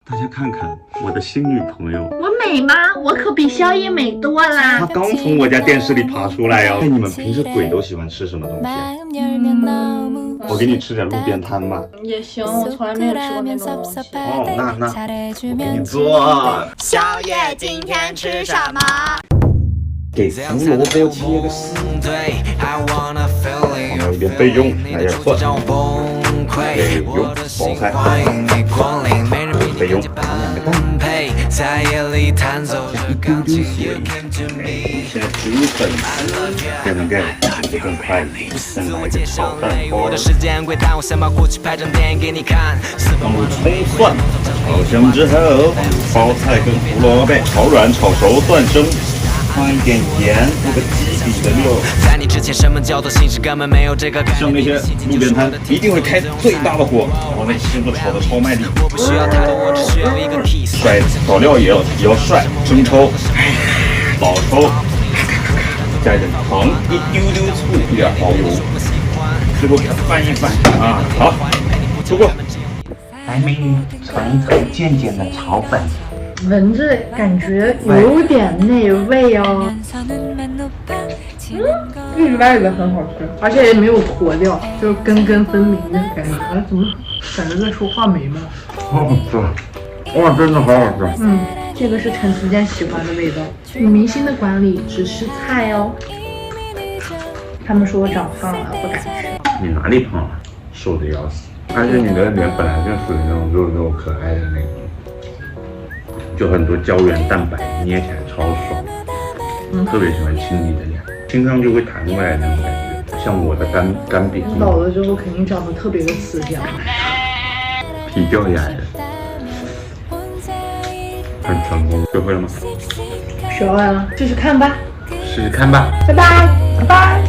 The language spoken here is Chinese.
大家看看我的新女朋友，我美吗？我可比萧逸美多啦。她刚从我家电视里爬出来哦。哎，你们平时鬼都喜欢吃什么东西啊？我给你吃点路边摊吧。也行，我从来没有吃过那种东西。哦，那我给你做。宵夜今天吃什么？给胡萝卜切个丝，放到一边备用，来点蒜，备用，包菜，备用，2个蛋，加一丢丢水，现在植物粉丝变成盖就更快了，再来个炒蛋包，放入葱蒜，炒香之后，包菜跟胡萝卜炒软炒熟断生。放一点盐，做个基底的料。像那些路边摊，一定会开最大的火，然后那师傅炒的超卖力。帅，调料也要帅，生抽、老抽，加一点糖，一丢丢醋，一点蚝油，最后给它翻一翻啊！好，出锅。来，美女，尝一尝健健的炒粉。闻着感觉有点那味哦，意外的很好吃，而且也没有坨掉，就是根分明的感觉。怎么感觉在说话梅呢？好吃，哇，真的好好吃。这个是陈思健喜欢的味道。女明星的管理只吃菜哦。他们说我长胖了，不敢吃。你哪里胖了？瘦的要死，而且你的脸本来就属于那种肉肉可爱的那种。就很多胶原蛋白，捏起来超爽。特别喜欢亲你的脸，亲上就会弹回来那种感觉，像我的干瘪。老了之后肯定长得特别的慈祥，皮掉牙的，很成功。学会了吗？学会了，试试看吧。试试看吧。拜拜，拜拜。